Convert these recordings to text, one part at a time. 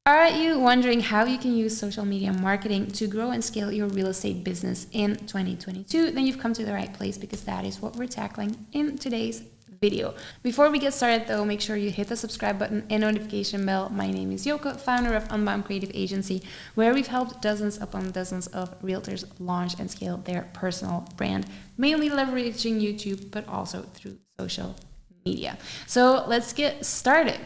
Are you wondering how you can use social media marketing to grow and scale your real estate business in 2022? Then you've come to the right place, because that is what we're tackling in today's video. Before we get started though, make sure you hit the subscribe button and notification bell. My name is Joke, founder of Unbound Creative Agency, where we've helped dozens upon dozens of realtors launch and scale their personal brand, mainly leveraging YouTube, but also through social media. So let's get started.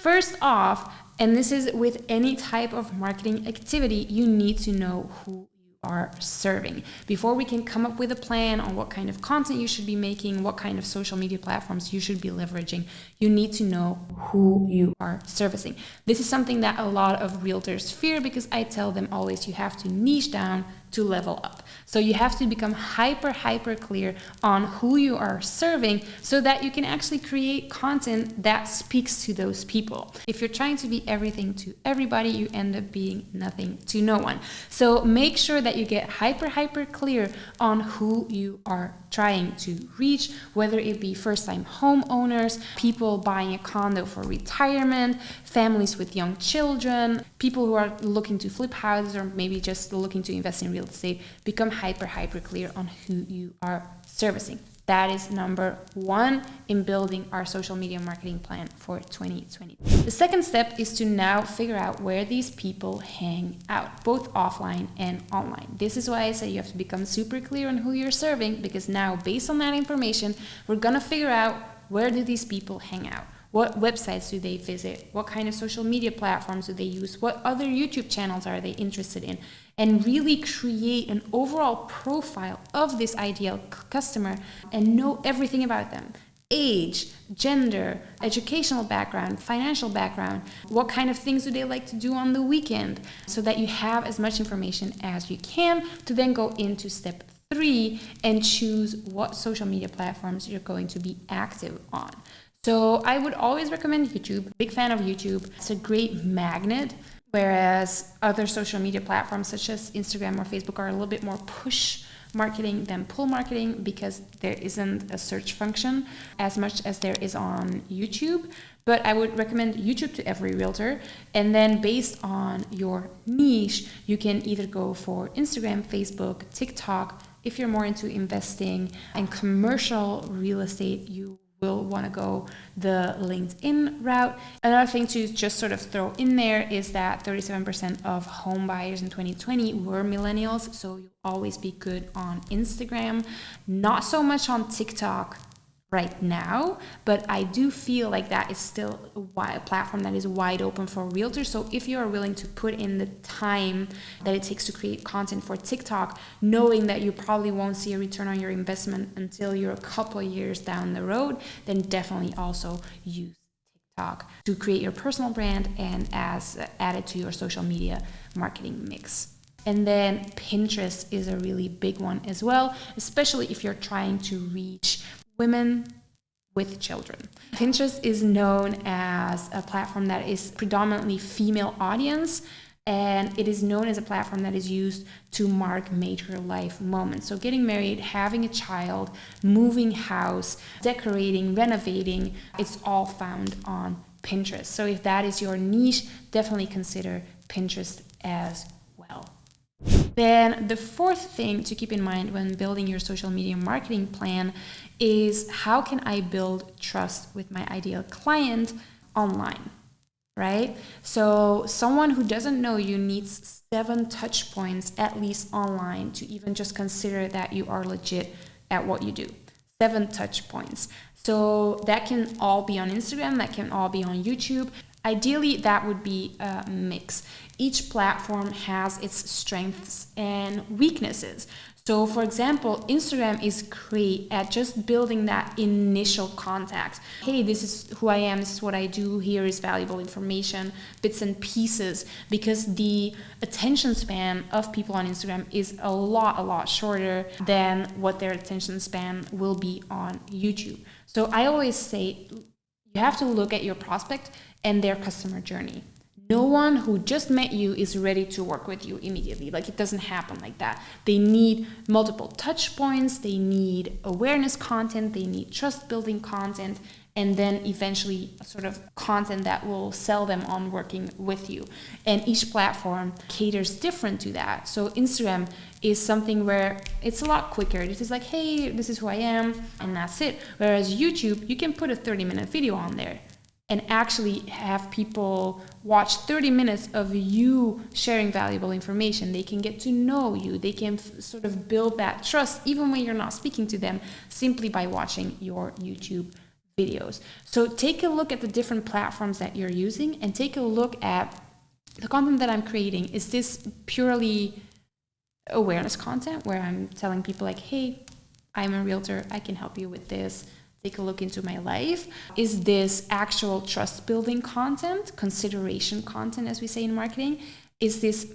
First off, and this is with any type of marketing activity, you need to know who you are serving. Before we can come up with a plan on what kind of content you should be making, what kind of social media platforms you should be leveraging, you need to know who you are servicing. This is something that a lot of realtors fear, because I tell them always, you have to niche down to level up. So you have to become hyper clear on who you are serving, so that you can actually create content that speaks to those people. If you're trying to be everything to everybody, you end up being nothing to no one. So make sure that you get hyper clear on who you are trying to reach, whether it be first-time homeowners, people buying a condo for retirement, families with young children, people who are looking to flip houses, or maybe just looking to invest in real estate. Become hyper clear on who you are servicing. That is number one in building our social media marketing plan for 2020. The second step is to now figure out where these people hang out, both offline and online. This is why I say you have to become super clear on who you're serving, because now, based on that information, we're gonna figure out, where do these people hang out? What websites do they visit? What kind of social media platforms do they use? What other YouTube channels are they interested in? And really create an overall profile of this ideal customer and know everything about them. Age, gender, educational background, financial background, what kind of things do they like to do on the weekend, so that you have as much information as you can to then go into step 3 and choose what social media platforms you're going to be active on. So I would always recommend YouTube. Big fan of YouTube. It's a great magnet, whereas other social media platforms such as Instagram or Facebook are a little bit more push marketing than pull marketing, because there isn't a search function as much as there is on YouTube. But I would recommend YouTube to every realtor. And then based on your niche, you can either go for Instagram, Facebook, TikTok. If you're more into investing and commercial real estate, you will want to go the LinkedIn route. Another thing to just sort of throw in there is that 37% of home buyers in 2020 were millennials, so you'll always be good on Instagram. Not so much on TikTok right now, but I do feel like that is still a platform that is wide open for realtors. So if you are willing to put in the time that it takes to create content for TikTok, knowing that you probably won't see a return on your investment until you're a couple of years down the road, then definitely also use TikTok to create your personal brand and as added to your social media marketing mix. And then Pinterest is a really big one as well, especially if you're trying to reach women with children. Pinterest is known as a platform that is predominantly female audience, and it is known as a platform that is used to mark major life moments. So getting married, having a child, moving house, decorating, renovating, it's all found on Pinterest. So if that is your niche, definitely consider Pinterest as well. Then the fourth thing to keep in mind when building your social media marketing plan is, how can I build trust with my ideal client online, right? So someone who doesn't know you needs 7 touch points at least online to even just consider that you are legit at what you do. 7 touch points. So that can all be on Instagram, that can all be on YouTube. Ideally, that would be a mix. Each platform has its strengths and weaknesses. So for example, Instagram is great at just building that initial contact. Hey, this is who I am, this is what I do, here is valuable information, bits and pieces, because the attention span of people on Instagram is a lot shorter than what their attention span will be on YouTube. So I always say, you have to look at your prospect and their customer journey. No one who just met you is ready to work with you immediately. Like, it doesn't happen like that. They need multiple touch points, they need awareness content, they need trust building content, and then eventually sort of content that will sell them on working with you. And each platform caters different to that. So Instagram is something where it's a lot quicker. This is like, hey, this is who I am, and that's it. Whereas YouTube, you can put a 30-minute video on there and actually have people watch 30 minutes of you sharing valuable information. They can get to know you. They can sort of build that trust even when you're not speaking to them, simply by watching your YouTube videos. So take a look at the different platforms that you're using and take a look at the content that I'm creating. Is this purely awareness content where I'm telling people like, hey, I'm a realtor, I can help you with this, take a look into my life? Is this actual trust building content, consideration content, as we say in marketing? Is this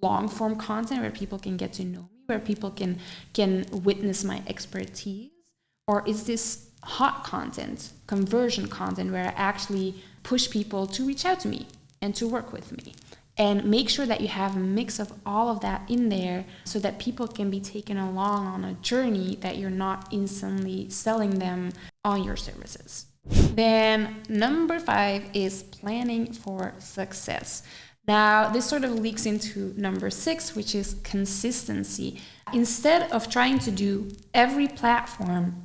long form content where people can get to know me, where people can witness my expertise? Or is this hot content, conversion content, where I actually push people to reach out to me and to work with me? And make sure that you have a mix of all of that in there so that people can be taken along on a journey, that you're not instantly selling them on your services. Then number 5 is planning for success. Now, this sort of leaks into number 6, which is consistency. Instead of trying to do every platform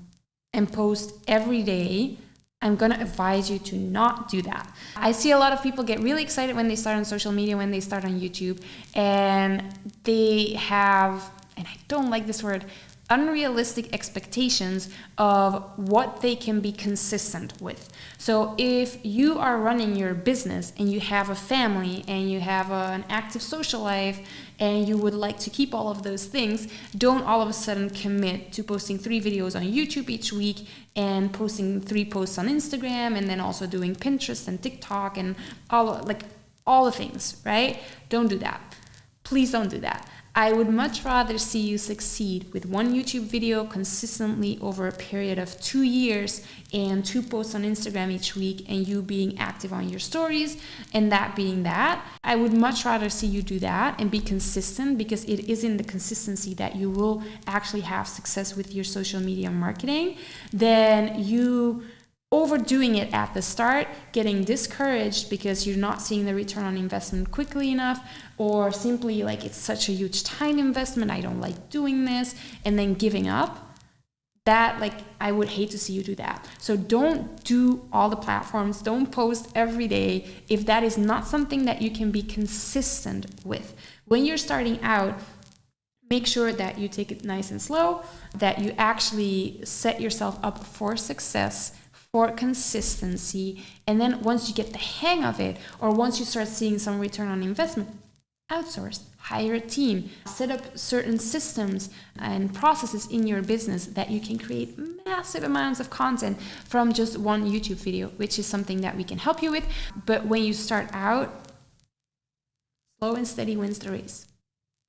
and post every day, I'm going to advise you to not do that. I see a lot of people get really excited when they start on social media, when they start on YouTube, and they have, and I don't like this word, unrealistic expectations of what they can be consistent with. So if you are running your business and you have a family and you have an active social life and you would like to keep all of those things, don't all of a sudden commit to posting 3 videos on YouTube each week and posting 3 posts on Instagram and then also doing Pinterest and TikTok and all the things, right? Don't do that. Please don't do that. I would much rather see you succeed with 1 YouTube video consistently over a period of 2 years and 2 posts on Instagram each week and you being active on your stories and that being that. I would much rather see you do that and be consistent, because it is in the consistency that you will actually have success with your social media marketing than you overdoing it at the start, getting discouraged because you're not seeing the return on investment quickly enough, or simply like it's such a huge time investment, I don't like doing this, and then giving up. That, like, I would hate to see you do that. So don't do all the platforms, don't post every day if that is not something that you can be consistent with. When you're starting out, make sure that you take it nice and slow, that you actually set yourself up for success, for consistency, and then once you get the hang of it, or once you start seeing some return on investment, outsource, hire a team, set up certain systems and processes in your business that you can create massive amounts of content from just 1 YouTube video, which is something that we can help you with. But when you start out, slow and steady wins the race.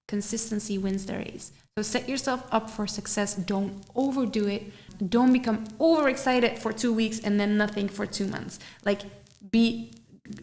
Consistency wins the race. So set yourself up for success. Don't overdo it. Don't become overexcited for 2 weeks and then nothing for 2 months. Like, be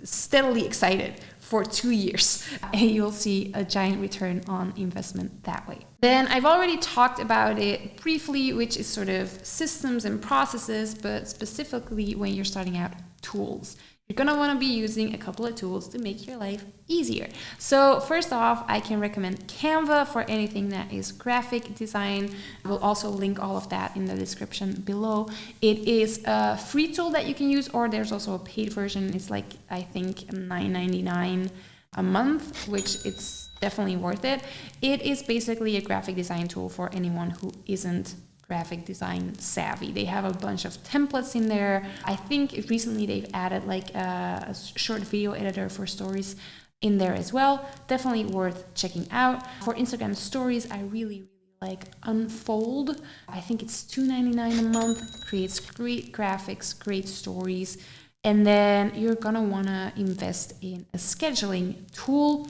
steadily excited for 2 years and you'll see a giant return on investment that way. Then I've already talked about it briefly, which is sort of systems and processes, but specifically when you're starting out, tools. You're going to want to be using a couple of tools to make your life easier. So first off, I can recommend Canva for anything that is graphic design. We'll also link all of that in the description below. It is a free tool that you can use, or there's also a paid version. It's like, I think, $9.99 a month, which it's definitely worth it. It is basically a graphic design tool for anyone who isn't graphic design savvy. They have a bunch of templates in there. I think recently they've added like a short video editor for stories in there as well. Definitely worth checking out. For Instagram stories, I really like Unfold. I think it's $2.99 a month. Creates great graphics, great stories. And then you're gonna wanna invest in a scheduling tool.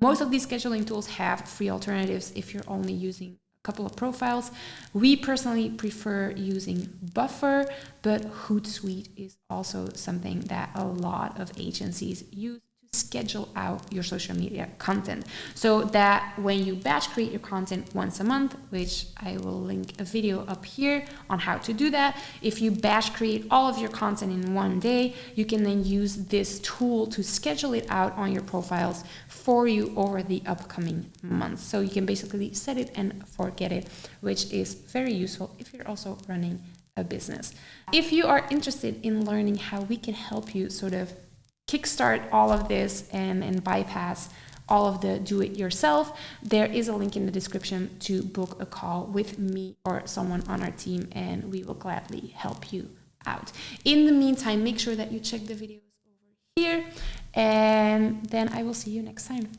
Most of these scheduling tools have free alternatives if you're only using couple of profiles. We personally prefer using Buffer, but Hootsuite is also something that a lot of agencies use to schedule out your social media content, so that when you batch create your content once a month, which I will link a video up here on how to do that. If you batch create all of your content in one day, you can then use this tool to schedule it out on your profiles for you over the upcoming months. So you can basically set it and forget it, which is very useful if you're also running a business. If you are interested in learning how we can help you sort of kickstart all of this and bypass all of the do-it-yourself, there is a link in the description to book a call with me or someone on our team, and we will gladly help you out. In the meantime, make sure that you check the videos over here, and then I will see you next time.